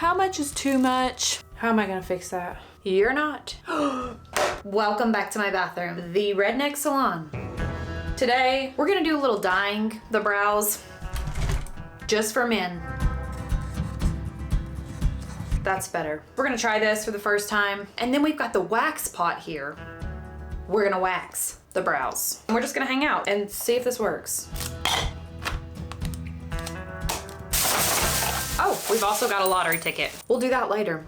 How much is too much? How am I gonna fix that? You're not. Welcome back to my bathroom, the Redneck Salon. Today, we're gonna do a little dyeing the brows, just for men. That's better. We're gonna try this for the first time. And then we've got the wax pot here. We're gonna wax the brows. And we're just gonna hang out and see if this works. Oh, we've also got a lottery ticket. We'll do that later.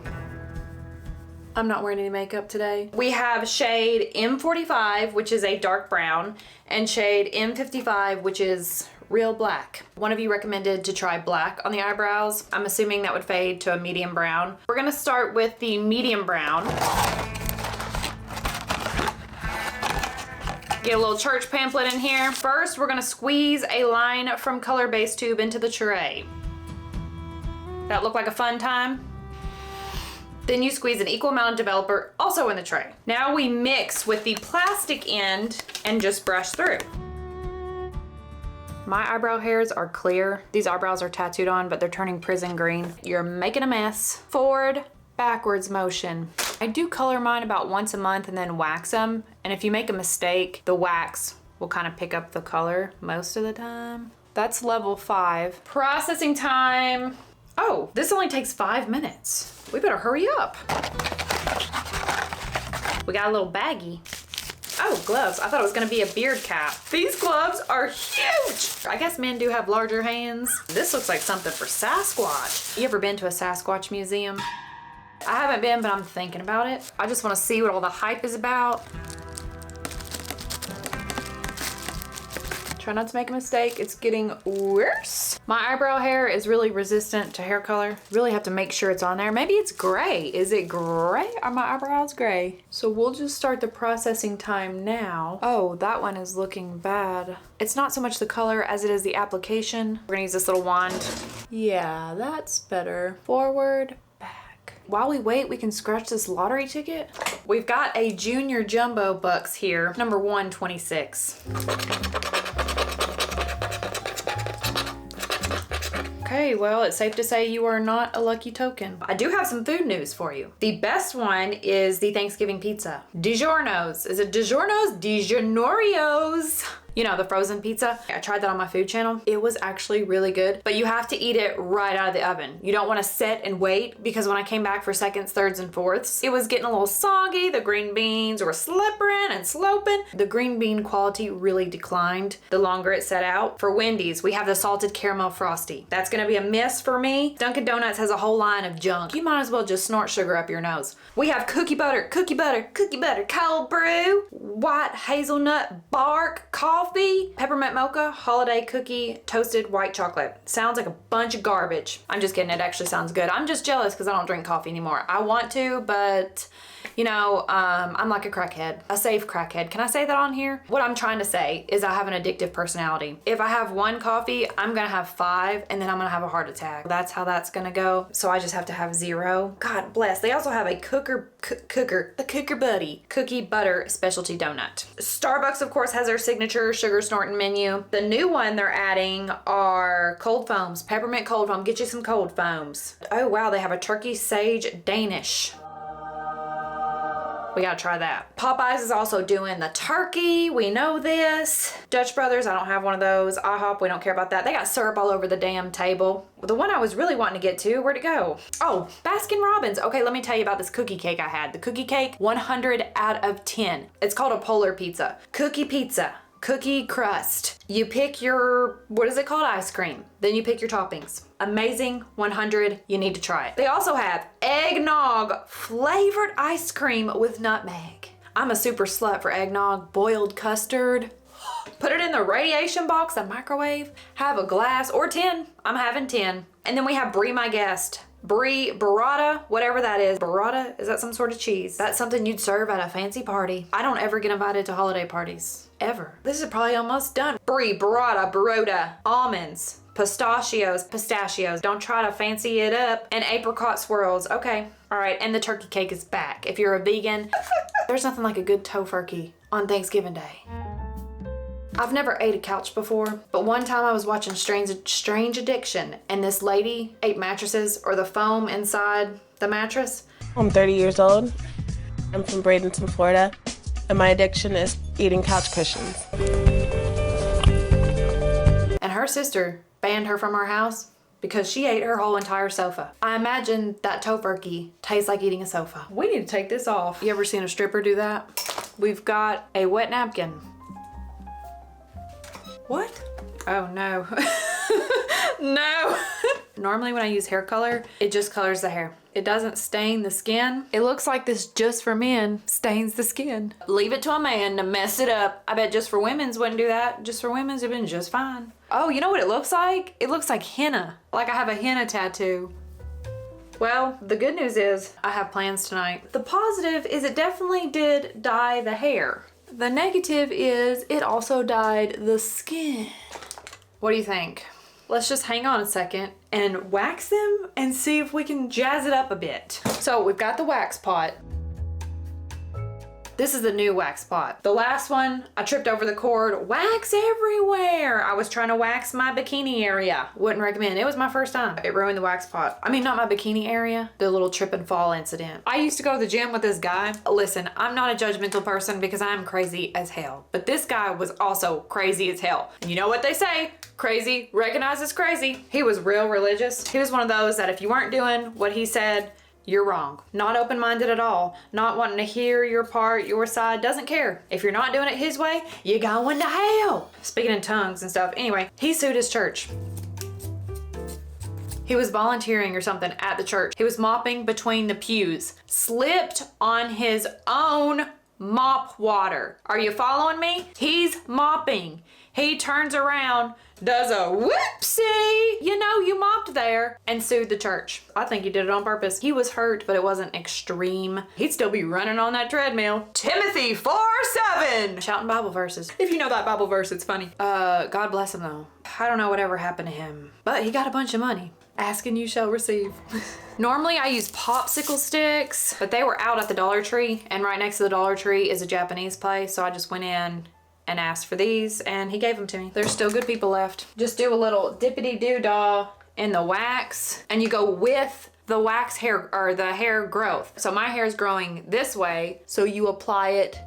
I'm not wearing any makeup today. We have shade M45, which is a dark brown, and shade M55, which is real black. One of you recommended to try black on the eyebrows. I'm assuming that would fade to a medium brown. We're gonna start with the medium brown. Get a little church pamphlet in here. First, we're gonna squeeze a line from color base tube into the tray. That look like a fun time? Then you squeeze an equal amount of developer also in the tray. Now we mix with the plastic end and just brush through. My eyebrow hairs are clear. These eyebrows are tattooed on, but they're turning prison green. You're making a mess. Forward, backwards motion. I do color mine about once a month and then wax them. And if you make a mistake, the wax will kind of pick up the color most of the time. That's level 5. Processing time. Oh, this only takes 5 minutes. We better hurry up. We got a little baggie. Oh, gloves. I thought it was gonna be a beard cap. These gloves are huge. I guess men do have larger hands. This looks like something for Sasquatch. You ever been to a Sasquatch museum? I haven't been, but I'm thinking about it. I just wanna see what all the hype is about. Try not to make a mistake. It's getting worse. My eyebrow hair is really resistant to hair color. Really have to make sure it's on there. Maybe it's gray. Is it gray? Are my eyebrows gray? So we'll just start the processing time now. Oh, that one is looking bad. It's not so much the color as it is the application. We're gonna use this little wand. Yeah, that's better. Forward, back. While we wait, we can scratch this lottery ticket. We've got a junior jumbo bucks here, number 126. Okay, well, it's safe to say you are not a lucky token. I do have some food news for you. The best one is the Thanksgiving pizza. DiGiorno's. Is it DiGiorno's? DiGiorno's. You know, the frozen pizza. I tried that on my food channel. It was actually really good, but you have to eat it right out of the oven. You don't want to sit and wait, because when I came back for seconds, thirds, and fourths, it was getting a little soggy. The green beans were slipping and sloping. The green bean quality really declined the longer it sat out. For Wendy's, we have the salted caramel frosty. That's gonna be a miss for me. Dunkin' Donuts has a whole line of junk. You might as well just snort sugar up your nose. We have cookie butter, cold brew, white hazelnut bark, coffee, peppermint mocha, holiday cookie, toasted white chocolate. Sounds like a bunch of garbage. I'm just kidding, it actually sounds good. I'm just jealous because I don't drink coffee anymore. I want to, but you know, I'm like a crackhead, a safe crackhead. Can I say that on here? What I'm trying to say is I have an addictive personality. If I have one coffee, I'm gonna have 5 and then I'm gonna have a heart attack. That's how that's gonna go. So I just have to have 0. God bless. They also have a cooker buddy cookie butter specialty donut. Starbucks, of course, has their signature sugar snorting menu. The new one they're adding are cold foams, peppermint cold foam. Get you some cold foams. Oh wow, they have a turkey sage Danish. We gotta try that. Popeyes is also doing the turkey. We know this. Dutch Brothers, I don't have one of those. IHOP, we don't care about that. They got syrup all over the damn table. The one I was really wanting to get to, where'd it go? Oh, Baskin Robbins. Okay, let me tell you about this cookie cake I had. The cookie cake, 100 out of 10. It's called a polar pizza. Cookie pizza. Cookie crust. You pick your, what is it called? Ice cream. Then you pick your toppings. Amazing, 100, you need to try it. They also have eggnog flavored ice cream with nutmeg. I'm a super slut for eggnog, boiled custard. Put it in the radiation box, the microwave, have a glass or 10. I'm having 10. And then we have Brie My Guest. Brie burrata, whatever that is. Burrata, is that some sort of cheese? That's something you'd serve at a fancy party. I don't ever get invited to holiday parties, ever. This is probably almost done. Brie, burrata, almonds, pistachios. Don't try to fancy it up. And apricot swirls, okay. All right, and the turkey cake is back. If you're a vegan, there's nothing like a good tofurkey on Thanksgiving Day. I've never ate a couch before, but one time I was watching Strange Addiction, and this lady ate mattresses or the foam inside the mattress. I'm 30 years old. I'm from Bradenton, Florida, and my addiction is eating couch cushions. And her sister banned her from our house because she ate her whole entire sofa. I imagine that tofurkey tastes like eating a sofa. We need to take this off. You ever seen a stripper do that? We've got a wet napkin. What? Oh no. No. Normally when I use hair color, it just colors the hair. It doesn't stain the skin. It looks like this Just for Men stains the skin. Leave it to a man to mess it up. I bet Just for Women's wouldn't do that. Just for Women's have been just fine. Oh, you know what it looks like? It looks like henna. Like I have a henna tattoo. Well, the good news is I have plans tonight. The positive is it definitely did dye the hair. The negative is it also dyed the skin. What do you think? Let's just hang on a second and wax them and see if we can jazz it up a bit. So we've got the wax pot. This is the new wax pot. The last one, I tripped over the cord. Wax everywhere. I was trying to wax my bikini area. Wouldn't recommend. It was my first time. It ruined the wax pot. I mean, not my bikini area, the little trip and fall incident. I used to go to the gym with this guy. Listen, I'm not a judgmental person because I'm crazy as hell. But this guy was also crazy as hell. And you know what they say? Crazy recognizes crazy. He was real religious. He was one of those that if you weren't doing what he said, you're wrong. Not open-minded at all. Not wanting to hear your part, your side, doesn't care. If you're not doing it his way, you're going to hell. Speaking in tongues and stuff. Anyway, he sued his church. He was volunteering or something at the church. He was mopping between the pews. Slipped on his own mop water. Are you following me? He's mopping. He turns around, does a whoopsie, you know, you mopped there, and sued the church. I think he did it on purpose. He was hurt, but it wasn't extreme. He'd still be running on that treadmill. Timothy 4:7, shouting Bible verses. If you know that Bible verse, it's funny. God bless him though. I don't know whatever happened to him, but he got a bunch of money. Ask and you shall receive. Normally I use popsicle sticks, but they were out at the Dollar Tree, and right next to the Dollar Tree is a Japanese place, so I just went in and asked for these, and he gave them to me. There's still good people left. Just do a little dippity-doo-dah in the wax, and you go with the wax hair, or the hair growth. So my hair is growing this way, so you apply it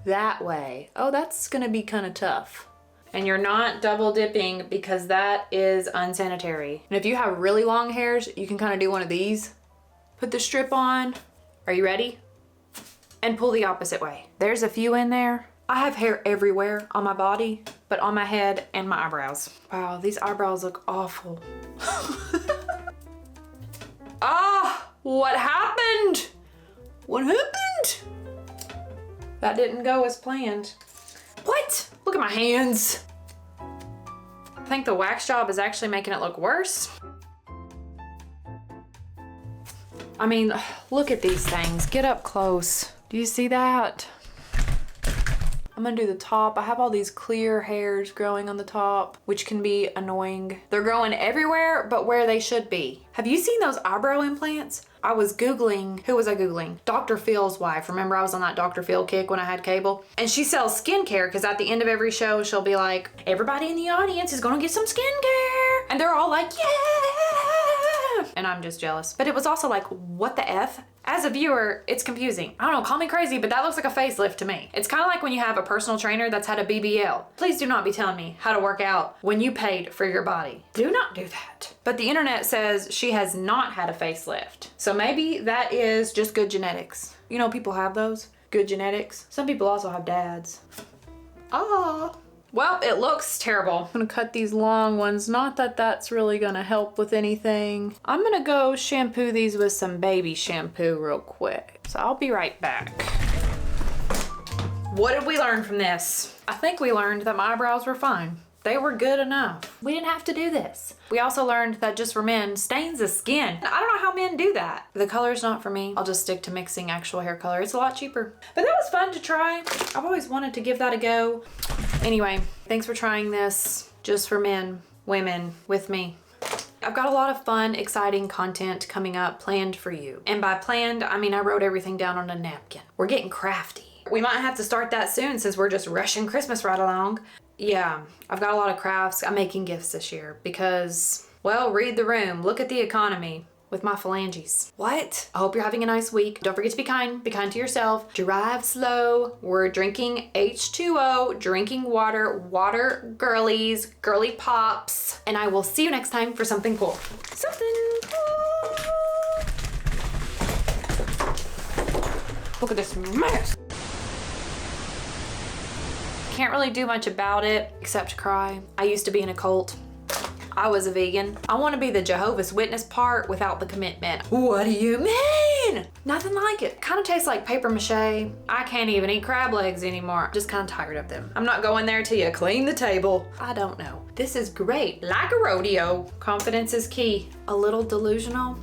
that way. Oh, that's gonna be kind of tough. And you're not double dipping because that is unsanitary. And if you have really long hairs, you can kind of do one of these. Put the strip on. Are you ready? And pull the opposite way. There's a few in there. I have hair everywhere on my body, but on my head and my eyebrows. Wow, these eyebrows look awful. Ah, what happened? What happened? That didn't go as planned. What? Look at my hands. I think the wax job is actually making it look worse. I mean, look at these things. Get up close. Do you see that? I'm gonna do the top. I have all these clear hairs growing on the top, which can be annoying. They're growing everywhere but where they should be. Have you seen those eyebrow implants? I was Googling, who was I Googling? Dr. Phil's wife. Remember I was on that Dr. Phil kick when I had cable? And she sells skincare because at the end of every show, she'll be like, everybody in the audience is gonna get some skincare. And they're all like, yeah. And I'm just jealous. But it was also like, what the F? As a viewer, it's confusing. I don't know, call me crazy, but that looks like a facelift to me. It's kind of like when you have a personal trainer that's had a BBL. Please do not be telling me how to work out when you paid for your body. Do not do that. But the internet says she has not had a facelift. So maybe that is just good genetics. You know, people have those, good genetics. Some people also have dads. Ah. Well, it looks terrible. I'm gonna cut these long ones. Not that that's really gonna help with anything. I'm gonna go shampoo these with some baby shampoo real quick. So I'll be right back. What did we learn from this? I think we learned that my eyebrows were fine. They were good enough. We didn't have to do this. We also learned that Just for Men stains the skin. I don't know how men do that. The color's not for me. I'll just stick to mixing actual hair color. It's a lot cheaper. But that was fun to try. I've always wanted to give that a go. Anyway, thanks for trying this Just for Men, women, with me. I've got a lot of fun, exciting content coming up planned for you. And by planned, I mean I wrote everything down on a napkin. We're getting crafty. We might have to start that soon since we're just rushing Christmas right along. Yeah, I've got a lot of crafts. I'm making gifts this year because, well, read the room. Look at the economy with my phalanges. What? I hope you're having a nice week. Don't forget to be kind to yourself. Drive slow. We're drinking H2O, drinking water, water girlies, girly pops. And I will see you next time for something cool. Something cool. Look at this mess. Can't really do much about it except cry. I used to be in a cult. I was a vegan. I want to be the Jehovah's Witness part without the commitment. What do you mean? Nothing like it. Kind of tastes like paper mache. I can't even eat crab legs anymore. Just kind of tired of them. I'm not going there till you clean the table. I don't know. This is great. Like a rodeo. Confidence is key. A little delusional.